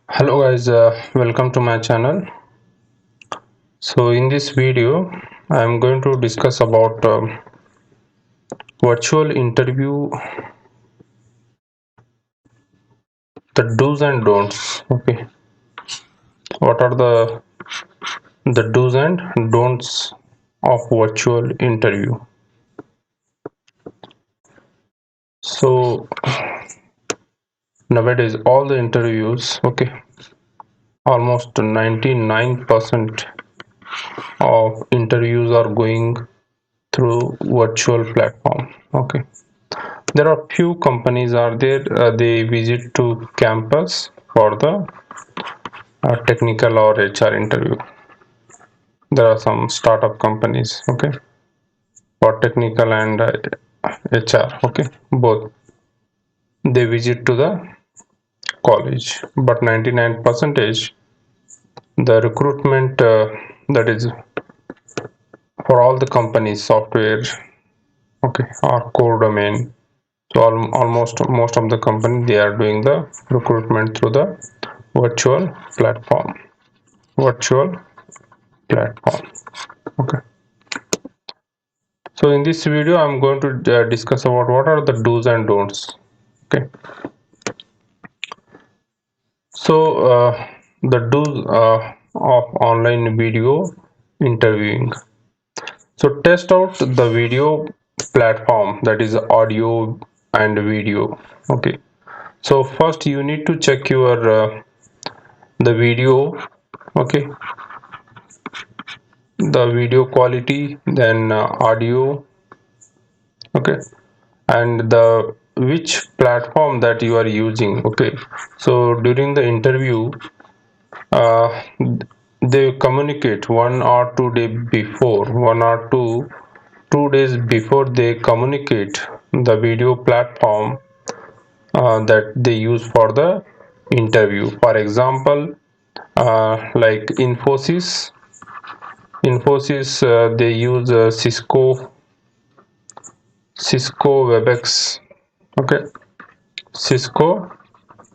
Hello guys, welcome to my channel. So in this video I am going to discuss about virtual interview, the do's and don'ts. Okay, what are the do's and don'ts of virtual interview? So nowadays all the interviews, okay, almost 99% of interviews are going through virtual platform. Okay, there are few companies are there, they visit to campus for the technical or HR interview. There are some startup companies, okay, for technical and HR, okay, both they visit to the college, but 99 percentage the recruitment, that is for all the companies software, okay, or core domain. So almost most of the company they are doing the recruitment through the virtual platform. Virtual platform. Okay. So in this video, I'm going to discuss about what are the do's and don'ts. Okay. So the do's of online video interviewing. So test out the video platform, that is audio and video. Okay. So first you need to check your the video. Okay, the video quality, then audio. Okay, and the which platform that you are using. Okay, so during the interview, uh, they communicate 1 or 2 day before, 1 or 2 days before they communicate the video platform that they use for the interview. For example, like Infosys, they use Cisco WebEx. Okay, Cisco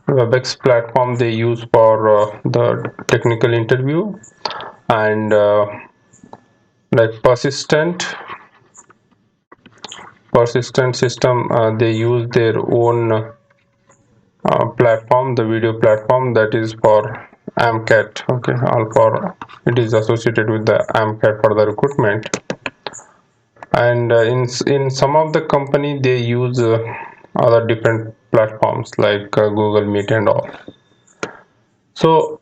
WebEx platform they use for the technical interview, and like persistent system, they use their own platform, the video platform that is for AMCAT. Okay, all for it is associated with the AMCAT for the recruitment. And in some of the company they use other different platforms like Google Meet and all. So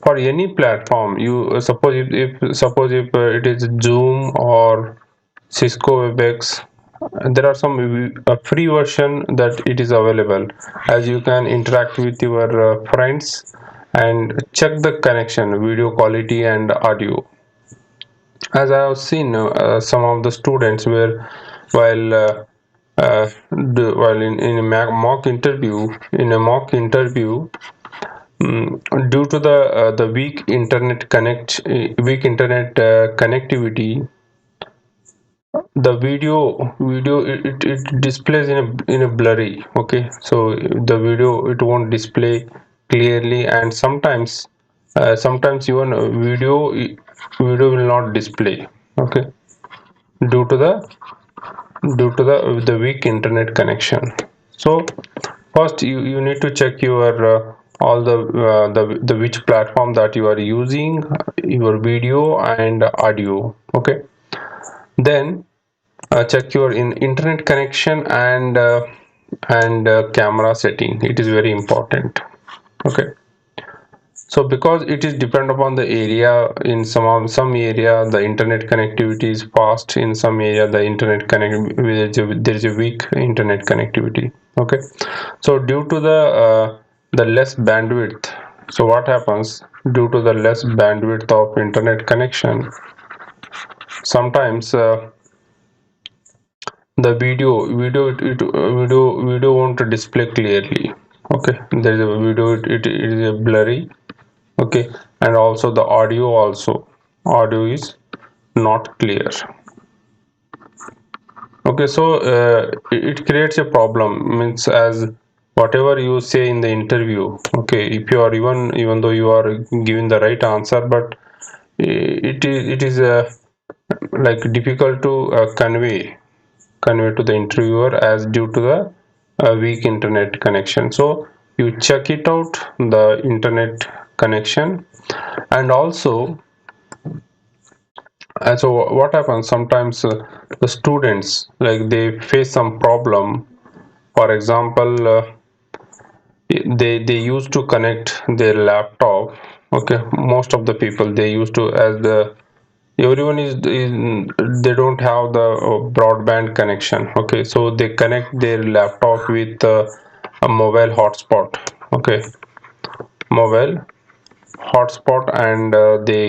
for any platform, you suppose if it is Zoom or Cisco WebEx, there are some free version that it is available, as you can interact with your friends and check the connection, video quality and audio. As I have seen some of the students where while while in a mock interview, due to the weak internet connectivity, the video it displays in a blurry. Okay, so the video it won't display clearly, and sometimes even video will not display. Okay, due to the weak internet connection. So first you need to check your all the which platform that you are using, your video and audio. Okay, then check your internet connection and camera setting. It is very important. Okay, so because it is depend upon the area, in some area the internet connectivity is fast, in some area the internet connect there is a weak internet connectivity. Okay, so due to the less bandwidth, so what happens, due to the less bandwidth of internet connection, sometimes the video won't display clearly. Okay, there is a video, it is a blurry. Okay, and also the audio is not clear. Okay, so it creates a problem, means as whatever you say in the interview, okay, if you are even though you are giving the right answer, but it is like difficult to convey to the interviewer as due to the weak internet connection. So you check it out, the internet connection. And also, so what happens sometimes, the students, like, they face some problem. For example, they used to connect their laptop. Okay, most of the people, they used to, as the everyone is they don't have the broadband connection. Okay, so they connect their laptop with a mobile hotspot. Okay, mobile hotspot, and they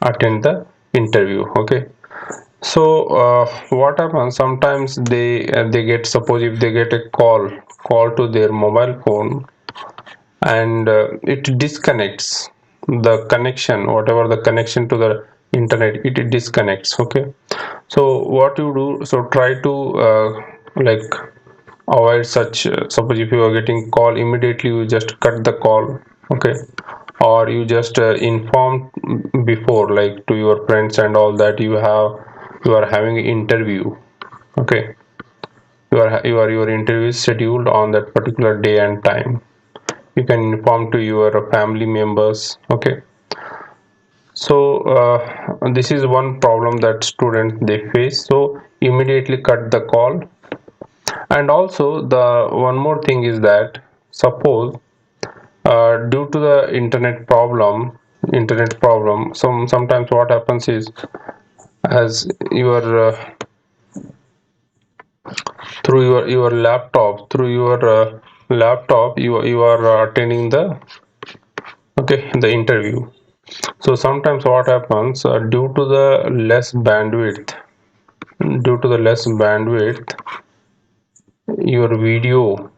attend the interview. Okay, so what happens sometimes, they get, suppose if they get a call to their mobile phone, and it disconnects the connection, whatever the connection to the internet, it disconnects. Okay, so what you do, so try to like avoid such, suppose if you are getting call, immediately you just cut the call. Okay, or you just inform before, like, to your friends and all, that you are having an interview. Okay, your interview is scheduled on that particular day and time. You can inform to your family members. Okay, so this is one problem that students they face, so immediately cut the call. And also, the one more thing is that, suppose due to the internet problem, sometimes what happens is, as your through your laptop, you are attending the, okay, the interview. So sometimes what happens, due to the less bandwidth, your video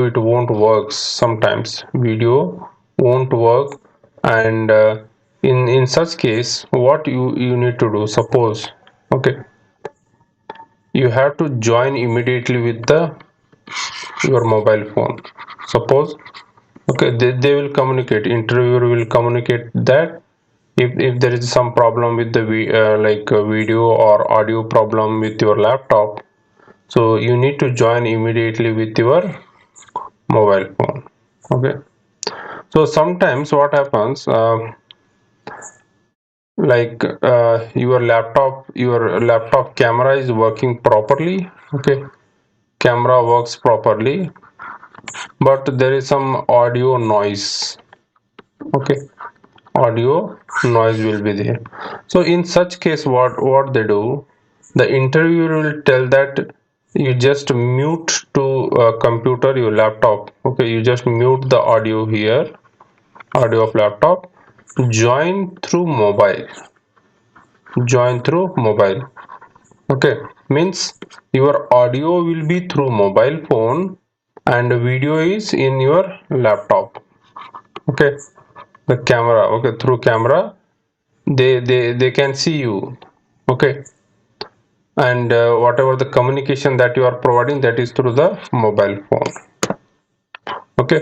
it won't work. Sometimes video won't work. And in such case, what you need to do, suppose, okay, you have to join immediately with the your mobile phone. Suppose, okay, they will communicate, interviewer will communicate that if there is some problem with the video or audio problem with your laptop, so you need to join immediately with your mobile phone. Okay, so sometimes what happens, your laptop camera is working properly. Okay, camera works properly, but there is some audio noise. Okay, audio noise will be there. So in such case, what they do, the interviewer will tell that you just mute to computer your laptop. Okay, you just mute the audio here, audio of laptop, join through mobile, join through mobile. Okay, means your audio will be through mobile phone and video is in your laptop. Okay, the camera, okay, through camera, they can see you. Okay, and whatever the communication that you are providing, that is through the mobile phone. Okay,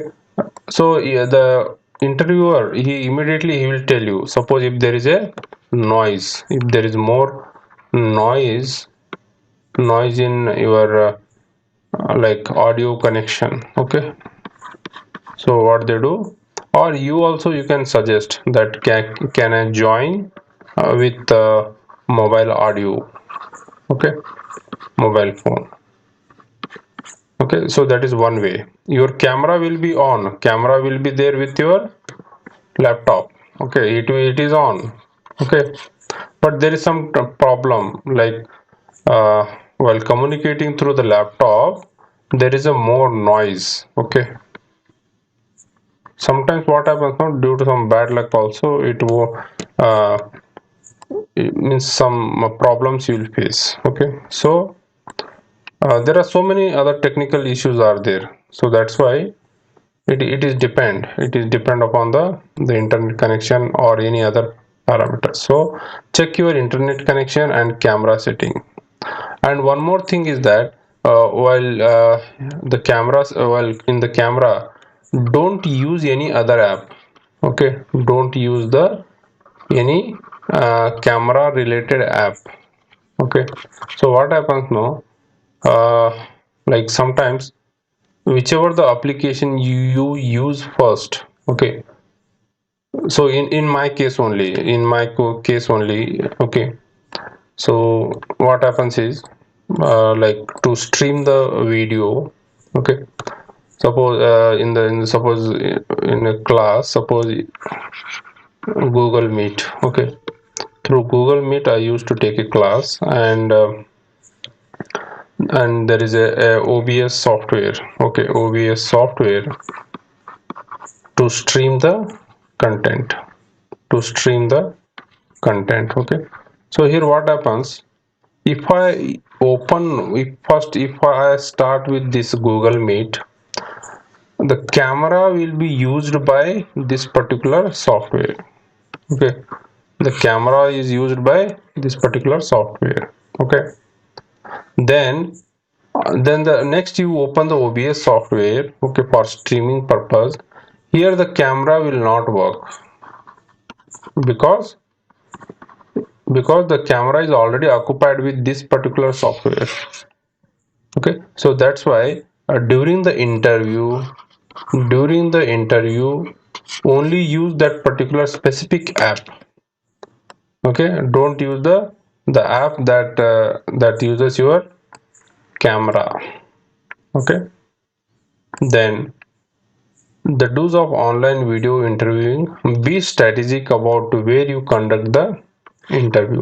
so yeah, the interviewer, he will tell you, suppose if there is a noise, if there is more noise in your like audio connection. Okay, so what they do, or you also, you can suggest that can I join with mobile audio. Okay, mobile phone. Okay, so that is one way. Your camera will be on, camera will be there with your laptop. Okay, it is on. Okay, but there is some problem, like uh, while communicating through the laptop, there is a more noise. Okay, sometimes what happens now, due to some bad luck also, uh, it means some problems you will face. Okay, so there are so many other technical issues are there, so that's why it is depend upon the internet connection or any other parameters. So check your internet connection and camera setting. And one more thing is that while the cameras while in the camera, don't use any other app. Okay, don't use the any camera related app. Okay, so what happens now, uh, like sometimes whichever the application you use first. Okay, so in my case only, case only. Okay, so what happens is, like to stream the video. Okay, suppose suppose in a class, suppose Google Meet. Okay, through Google Meet I used to take a class, and there is a OBS software. Okay, OBS software to stream the content, to stream the content. Okay, so here what happens, if I if I start with this Google Meet, the camera will be used by this particular software. Okay, the camera is used by this particular software. Okay, then the next you open the OBS software. Okay, for streaming purpose, here the camera will not work, because the camera is already occupied with this particular software. Okay, so that's why during the interview only use that particular specific app. Okay, don't use the app that uses your camera. Okay, then the do's of online video interviewing: be strategic about where you conduct the interview.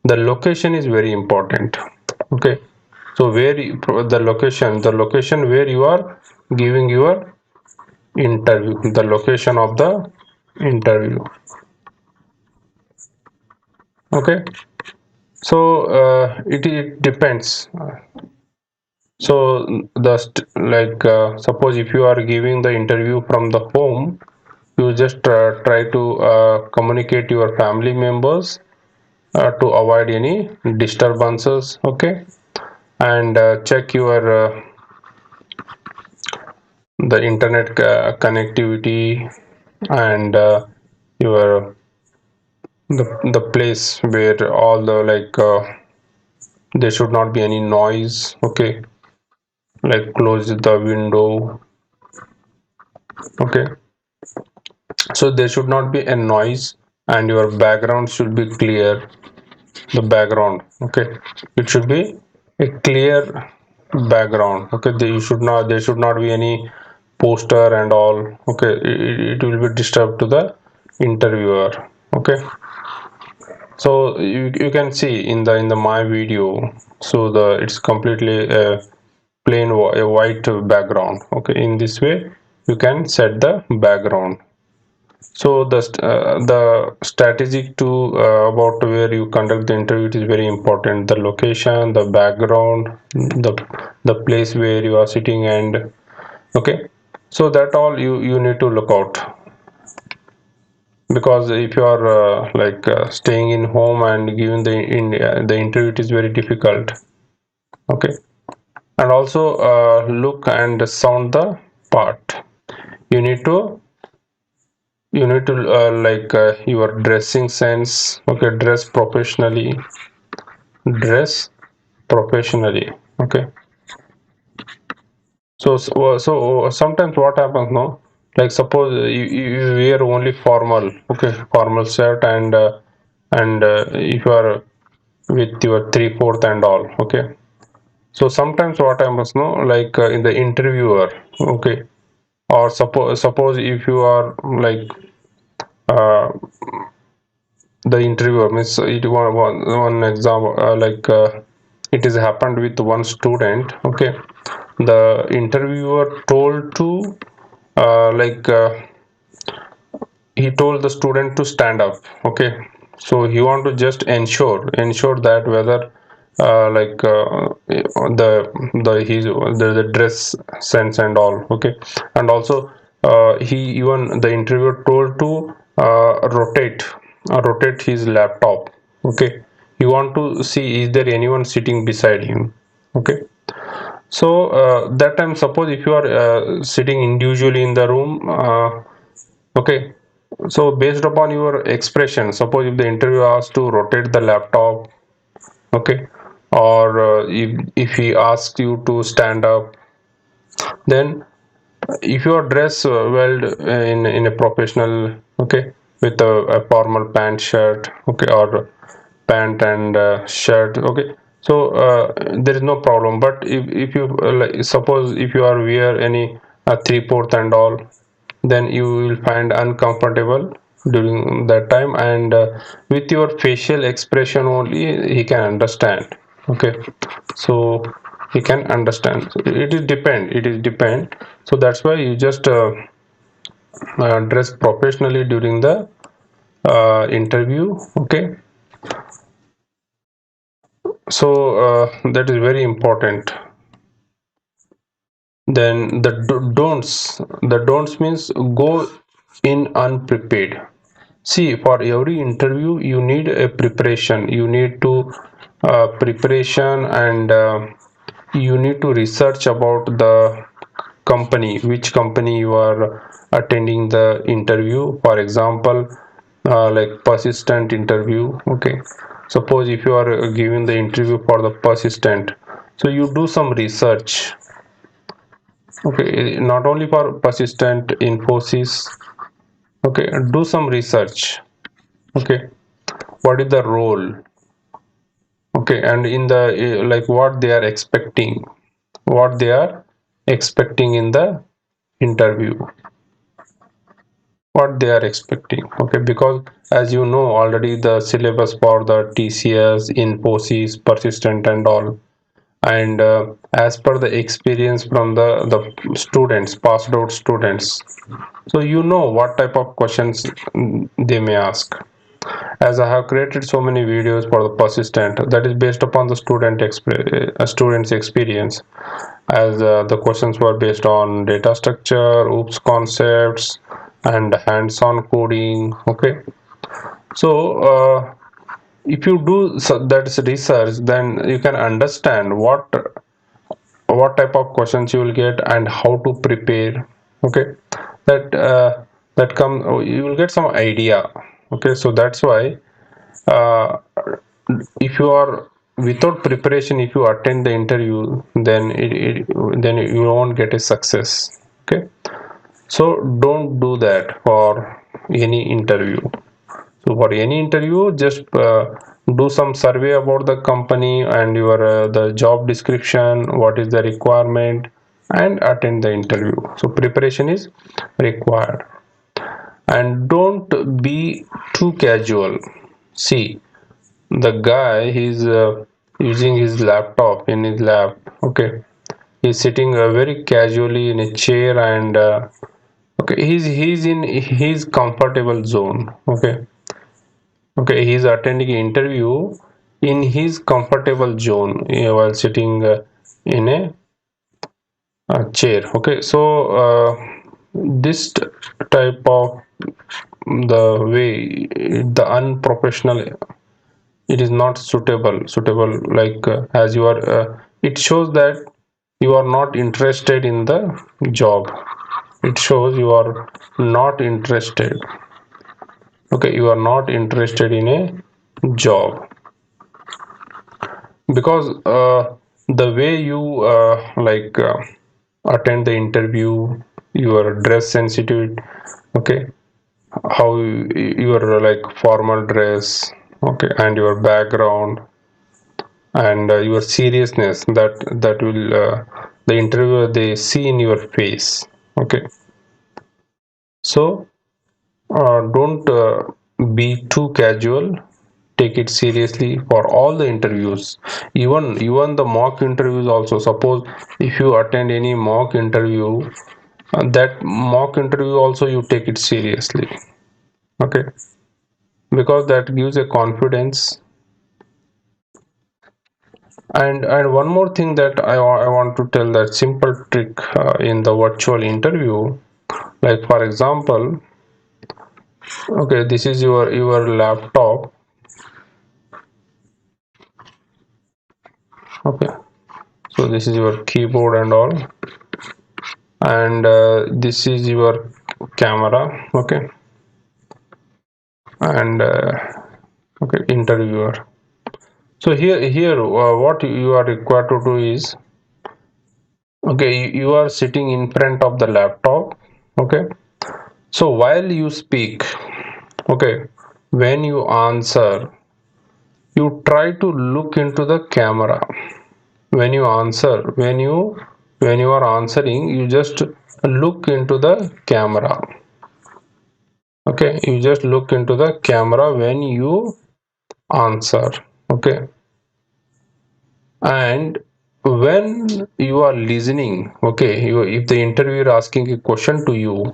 The location is very important. Okay, so the location where you are giving your interview, the location of the interview. Okay, so it depends. So suppose if you are giving the interview from the home, you just try to communicate your family members to avoid any disturbances. Okay, and check your the internet connectivity, and your the place where all the there should not be any noise. Okay, like close the window. Okay, so there should not be a noise, and your background should be clear. The background, okay, it should be a clear background. Okay, there should not be any poster and all. Okay, it will be disturbed to the interviewer. Okay, so you can see in the my video, so it's completely a a white background. Okay, in this way you can set the background. So the strategic to about where you conduct the interview, it is very important. The location, the background, the place where you are sitting, and okay, so that all you need to look out. Because if you are staying in home and giving the interview, it is very difficult. Okay, and also look and sound the part. You need to your dressing sense. Okay, dress professionally. Okay, so sometimes what happens now, like suppose you wear only formal. Okay, formal shirt, and if you are with your 3/4 and all. Okay, so sometimes what happens now, in the interviewer. Okay, or suppose if you are uh, the interviewer means, one example, it has happened with one student. Okay, the interviewer told to he told the student to stand up. Okay, so he want to just ensure that whether the the dress sense and all. Okay, and also he even the interviewer told to rotate his laptop. Okay, you want to see is there anyone sitting beside him. Okay, So that time, suppose if you are sitting individually in the room, okay, so based upon your expression, suppose if the interview asks to rotate the laptop, okay, or if he asks you to stand up, then if you are dressed well in a professional, okay, with a formal pant shirt, okay, or pant and shirt, okay, so there is no problem. But if you like, suppose if you are wear any three-fourth and all, then you will find uncomfortable during that time, and with your facial expression only he can understand, okay, so he can understand. So it is depend, so that's why you just dress professionally during the interview, okay. So that is very important. Then the don'ts means go in unprepared. See, for every interview you need a preparation, you need to preparation, and you need to research about the company, which company you are attending the interview. For example, like persistent interview, okay, suppose if you are giving the interview for the persistent, so you do some research, okay, not only for persistent, Infosys, okay, do some research, okay, what is the role, okay, and in the like what they are expecting, what they are expecting in the interview, what they are expecting, okay, because as you know already the syllabus for the TCS, Infosys, persistent and all, and as per the experience from the students, passed out students, so you know what type of questions they may ask. As I have created so many videos for the persistent, that is based upon the student's experience, as the questions were based on data structure, OOPS concepts, and hands-on coding, okay. So if you do that research, then you can understand what type of questions you will get and how to prepare, okay. that that come you will get some idea, okay. So that's why uh, if you are without preparation, if you attend the interview, then then you won't get a success, okay. So don't do that for any interview. So for any interview, just do some survey about the company and your the job description, what is the requirement, and attend the interview. So preparation is required, and don't be too casual. See, the guy, he's using his laptop in his lab, okay. He's sitting very casually in a chair, and okay, he's in his comfortable zone, okay. Okay, he's attending an interview in his comfortable zone, while sitting in a chair. Okay, so this type of the way, the unprofessional, it is not suitable, like as you are, it shows that you are not interested in the job. It shows you are not interested. Okay, you are not interested in a job, because the way you attend the interview, your dress sensitive, okay, how your like formal dress, okay, and your background, and your seriousness, that will the interviewer, they see in your face, okay. So don't be too casual, take it seriously for all the interviews, even the mock interviews also. Suppose if you attend any mock interview, that mock interview also you take it seriously, okay, because that gives a confidence. And one more thing that I want to tell, that simple trick in the virtual interview, like for example, okay, this is your laptop, okay. So this is your keyboard and all, and this is your camera. Okay, and okay, interviewer. So here what you are required to do is, okay, you are sitting in front of the laptop. Okay, so while you speak, okay, when you answer, you try to look into the camera. When you answer, when you are answering, you just look into the camera. Okay, you just look into the camera when you answer. Okay, and when you are listening, okay, if the interviewer asking a question to you,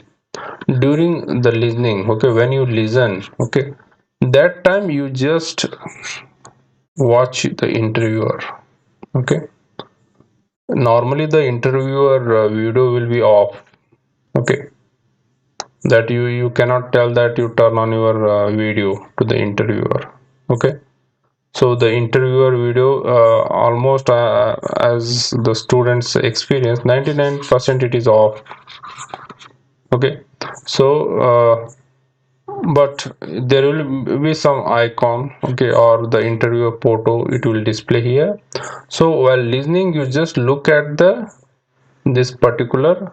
during the listening, okay, when you listen, okay, that time you just watch the interviewer. Okay, normally the interviewer video will be off. Okay, that you cannot tell that you turn on your video to the interviewer. Okay, so the interviewer video almost as the students experience, 99% it is off. Okay, so but there will be some icon, okay, or the interviewer photo, it will display here. So while listening, you just look at the this particular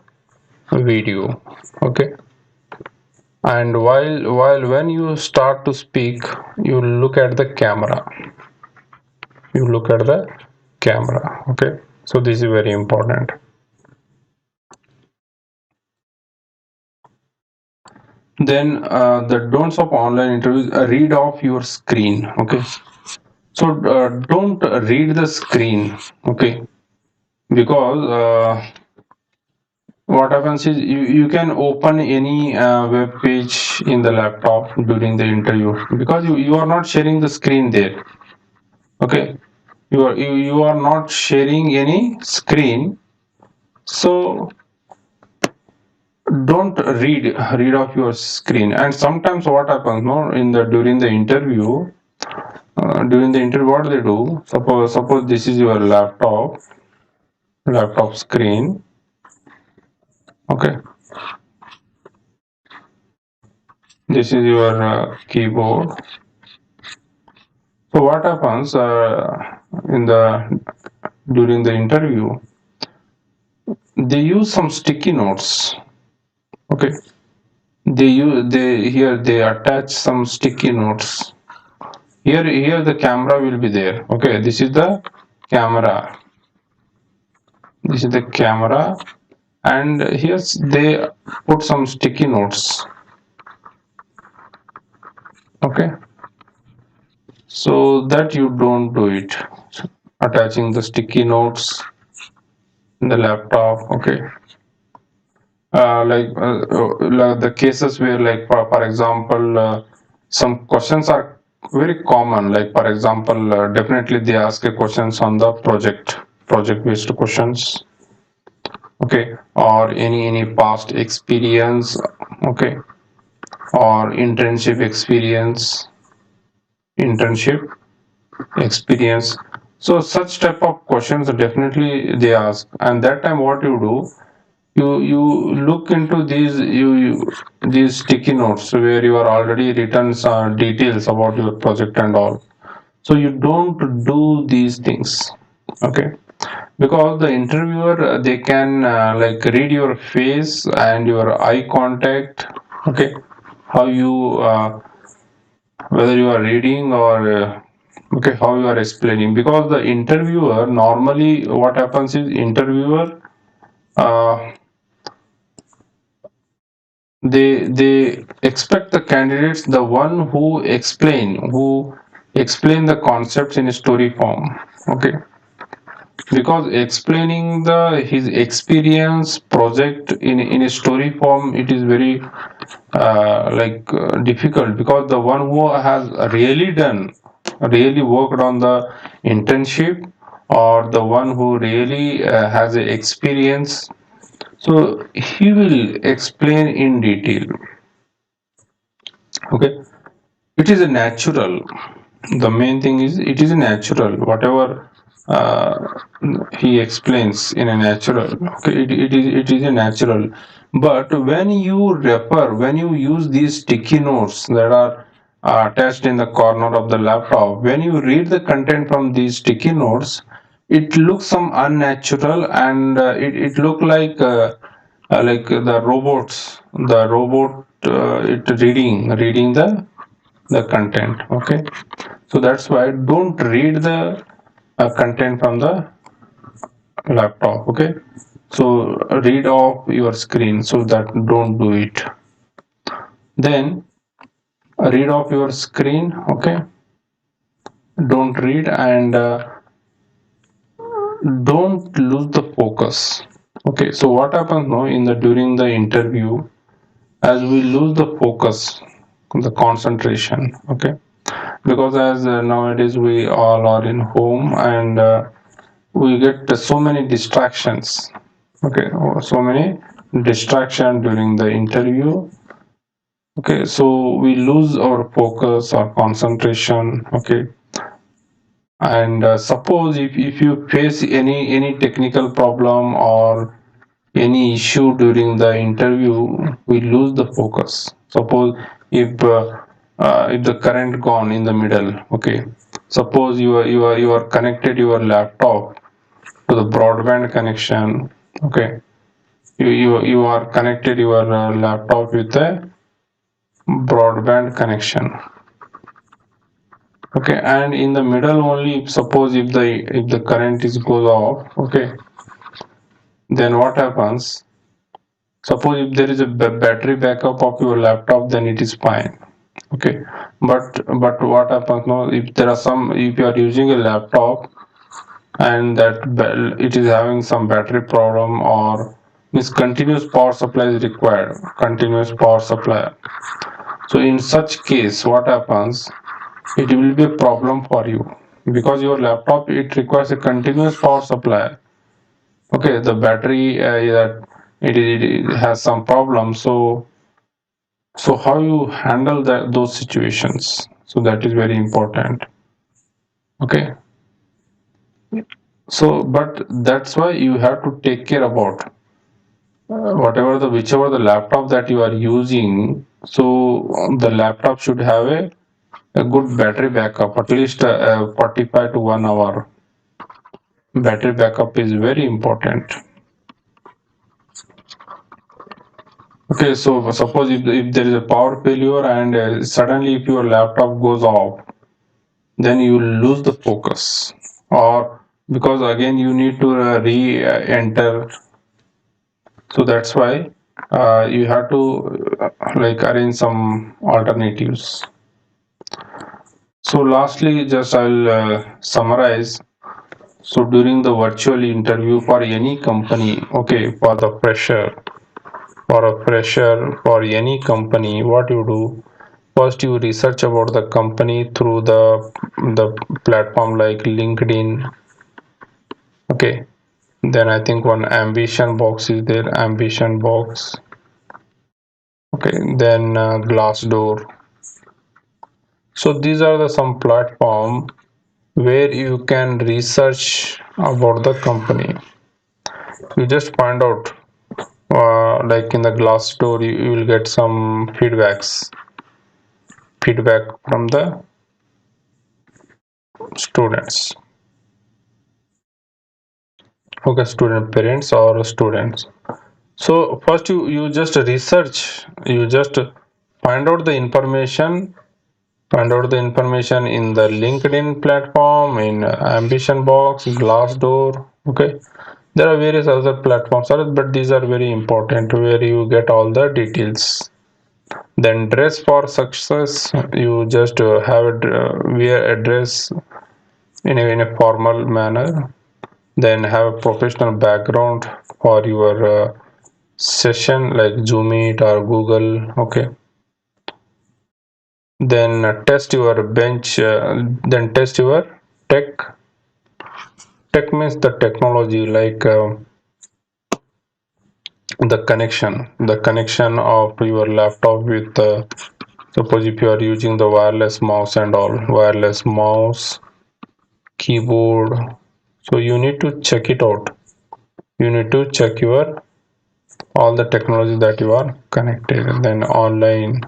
video. Okay, and while when you start to speak, you look at the camera. You look at the camera. Okay, so this is very important. Then the don'ts of online interviews, read off your screen. Okay, so don't read the screen. Okay, because what happens is you can open any web page in the laptop during the interview, because you are not sharing the screen there. Okay, you are not sharing any screen, so don't read off your screen. And sometimes what happens, no, in the during the interview, what they do, suppose this is your laptop screen. Okay, this is your keyboard. So what happens in the during the interview, they use some sticky notes. Okay, they attach some sticky notes. Here the camera will be there. Okay, this is the camera. This is the camera, and here they put some sticky notes. Okay, so that you don't do it. Attaching the sticky notes in the laptop. Okay, like the cases where, like for example, some questions are very common. Like for example, definitely they ask a questions on the project based questions. Okay, or any past experience. Okay, or internship experience. So such type of questions definitely they ask, and that time what you do, you look into these sticky notes where you are already written some details about your project and all. So you don't do these things. Okay, because the interviewer they can read your face and your eye contact. Okay, how you whether you are reading or okay, how you are explaining. Because the interviewer, normally what happens is, interviewer uh, they expect the candidates, the one who explain the concepts in a story form. Okay, because explaining the his experience project in a story form, it is very difficult, because the one who has really worked on the internship, or the one who really has a experience, so he will explain in detail. Okay, it is a natural. The main thing is, it is a natural, whatever uh, he explains in a natural. Okay, it is a natural. But when you refer, when you use these sticky notes that are attached in the corner of the laptop, when you read the content from these sticky notes, it looks some unnatural, and it look like the robot it reading the content. Okay, so that's why don't read the content from the laptop. Okay, so read off your screen, so that don't do it. Then read off your screen. Okay, don't read, and don't lose the focus. Okay, so what happens now in the during the interview, as we lose the focus, the concentration. Okay, because as nowadays we all are in home, and we get so many distractions. Okay, so many distraction during the interview. Okay, so we lose our focus or concentration. Okay, and suppose if you face any technical problem or any issue during the interview, we lose the focus. Suppose if the current gone in the middle. Okay, suppose you are connected your laptop to the broadband connection. Okay, you are connected your laptop with a broadband connection. Okay, and in the middle only, suppose if the current is goes off. Okay, then what happens? Suppose if there is a battery backup of your laptop, then it is fine. Okay, but what happens now, if there are some, if you are using a laptop and it is having some battery problem, or means continuous power supply is required, continuous power supply. So in such case, what happens, it will be a problem for you, because your laptop, it requires a continuous power supply. Okay, the battery it has some problem. So how you handle those situations, so that is very important. Okay, so but that's why you have to take care about whatever the whichever the laptop that you are using. So the laptop should have a good battery backup, at least 45 to 1 hour battery backup is very important. Okay, so suppose if there is a power failure, and suddenly if your laptop goes off, then you lose the focus, or because again you need to re-enter. So that's why you have to like arrange some alternatives. So lastly, just I'll summarize. So during the virtual interview for any company, okay, for any company, what you do, first you research about the company through the platform like LinkedIn. Okay, then I think one ambition box is there, ambition box. Okay, then Glassdoor. So these are the some platform where you can research about the company. You just find out like in the Glassdoor, you will get some feedback from the students. Okay, student parents or students. So first you just research, you just find out the information in the LinkedIn platform, in ambition box, Glassdoor. Okay, there are various other platforms, but these are very important where you get all the details. Then dress for success, you just wear a dress in a formal manner. Then have a professional background for your session like Zoom Meet or Google. Okay, then test your tech. Tech means the technology, like the connection of your laptop with suppose if you are using the wireless mouse and all, wireless mouse, keyboard, So you need to check it out. You need to check your all the technology that you are connected, and then online.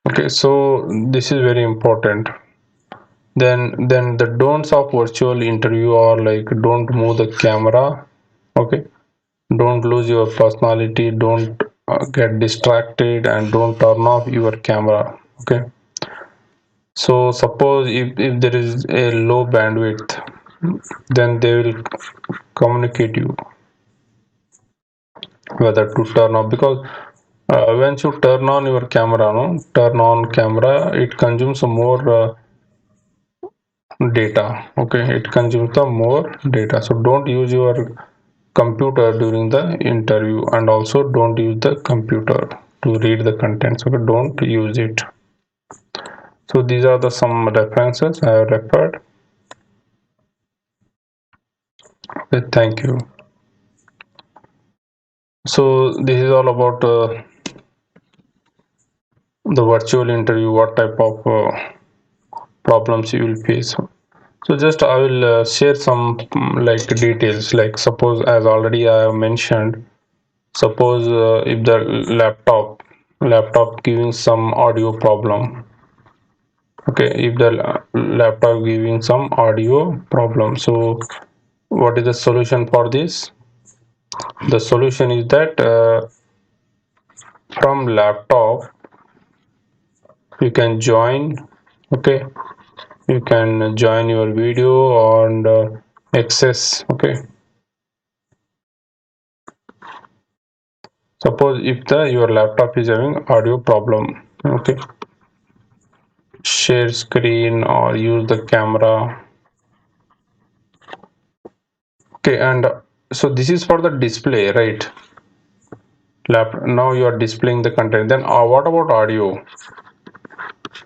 Okay, so this is very important. Then the don'ts of virtual interview are like, don't move the camera. Okay, don't lose your personality, don't get distracted, and don't turn off your camera. Okay, so suppose if there is a low bandwidth, then they will communicate you whether to turn off, because once you turn on your camera, no, turn on camera, it consumes more data. Okay, it consumes the more data, so don't use your computer during the interview, and also don't use the computer to read the contents. Okay, don't use it. So these are the some references I have referred. Okay, thank you. So this is all about the virtual interview, what type of problems you will face. So just I will share some like details, like suppose, as already I have mentioned, suppose if the laptop giving some audio problem. Okay, if the laptop giving some audio problem, so what is the solution for this? The solution is that from laptop you can join. Okay, you can join your video and access. Okay, suppose if the your laptop is having audio problem. Okay, share screen or use the camera. Okay, and so this is for the display, right? Now you are displaying the content. Then what about audio?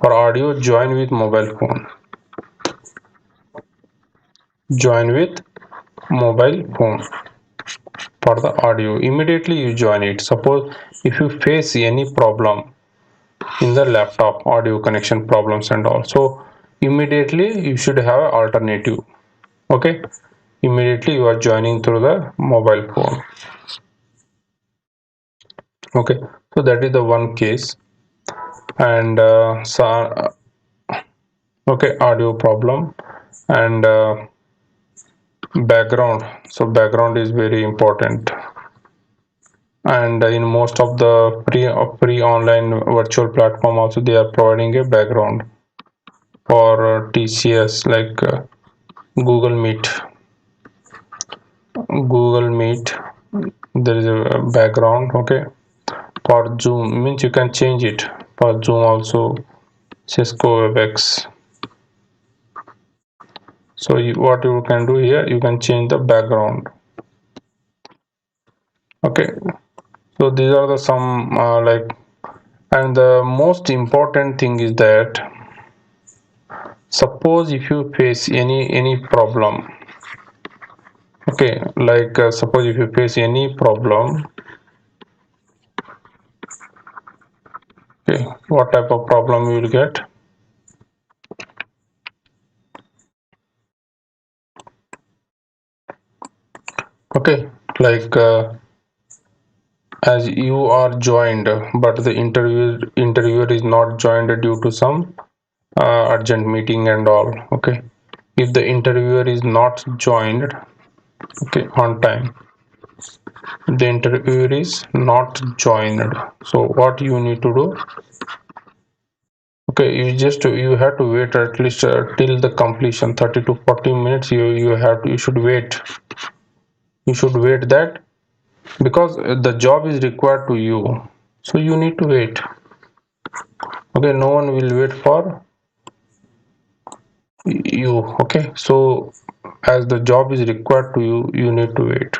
For audio, join with mobile phone. Join with mobile phone for the audio. Immediately you join it. Suppose if you face any problem in the laptop, audio connection problems and all, so immediately you should have an alternative. Okay, immediately you are joining through the mobile phone. Okay, so that is the one case. And okay, audio problem. And background, so background is very important. And in most of the free online virtual platform also, they are providing a background for TCS, like google meet google meet there is a background. Okay, for Zoom means you can change it. For Zoom also, Cisco Webex. So what you can do here, you can change the background. Okay, so these are the some like, and the most important thing is that suppose if you face any problem. Okay, like suppose if you face any problem. Okay, what type of problem you will get? Okay, like as you are joined, but the interviewer is not joined due to some urgent meeting and all. Okay, if the interviewer is not joined, okay, on time, the interviewer is not joined, so what you need to do? Okay, you have to wait at least till the completion, 30 to 40 minutes. You should wait. You should wait that, because the job is required to you, so you need to wait. Okay, no one will wait for you. Okay, so as the job is required to you, you need to wait.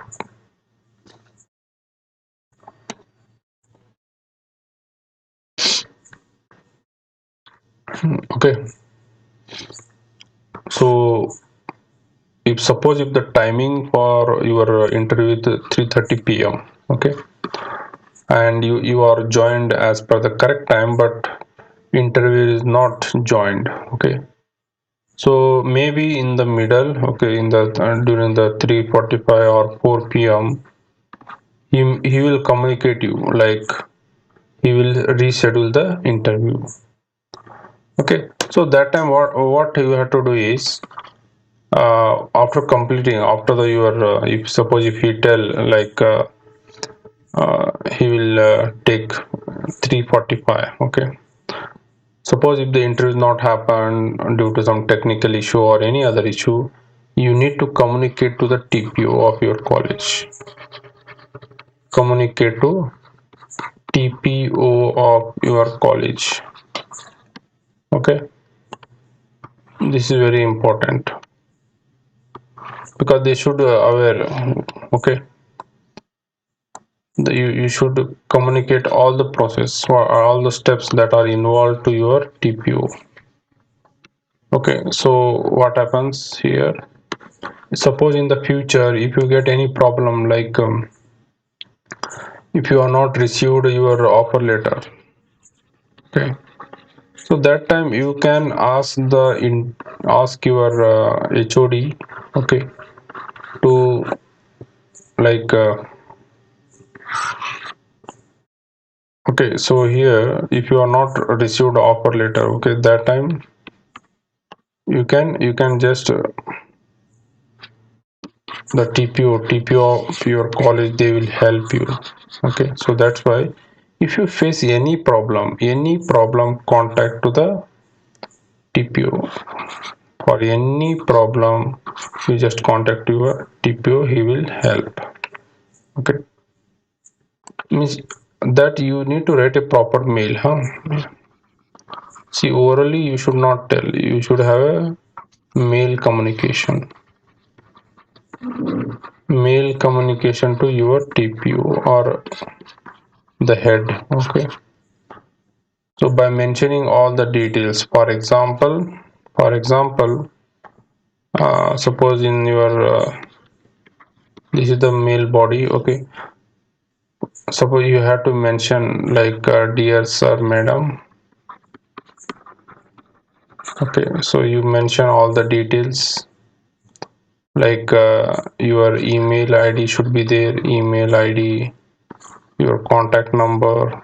Okay, so if suppose if the timing for your interview is 3:30 p.m. Okay, and you are joined as per the correct time, but interview is not joined. Okay, So maybe in the middle, okay, in the during the 3:45 or 4 p.m., he will communicate you, like he will reschedule the interview. Okay, so that time what you have to do is, after completing, after the your if suppose if he tell like he will take 3:45. Okay, suppose if the interview is not happen due to some technical issue or any other issue, you need to communicate to the TPO of your college. Communicate to TPO of your college. Okay, this is very important because they should aware. Okay, you should communicate all the process or all the steps that are involved to your TPO. Okay, so what happens here? Suppose in the future, if you get any problem, like if you are not received your offer letter, okay, so that time you can ask your HOD, okay, to like okay, so here if you are not received offer letter, okay, that time you can just the TPO of your college, they will help you. Okay, so that's why if you face any problem, contact to the TPO. For any problem, you just contact your TPO, he will help. Okay, means that you need to write a proper mail, huh? See, orally you should not tell, you should have a mail communication. Mail communication to your TPO or the head. Okay, so by mentioning all the details, for example, suppose in your this is the mail body. Okay, suppose you have to mention like dear sir, madam. Okay, so you mention all the details, like your email ID should be there, email ID, your contact number,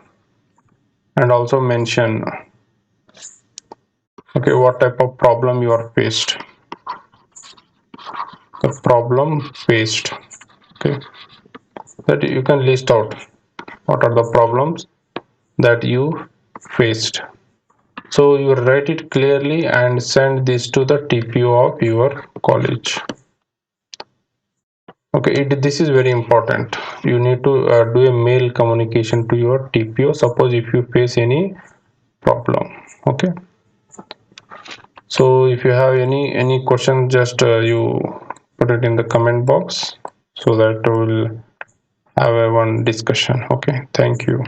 and also mention, okay, what type of problem you are faced, the problem faced. Okay, that you can list out what are the problems that you faced. So you write it clearly and send this to the TPO of your college. Okay, this is very important. You need to do a mail communication to your TPO. Suppose if you face any problem. Okay, so if you have any question, just you put it in the comment box so that we'll have a one discussion. Okay, thank you.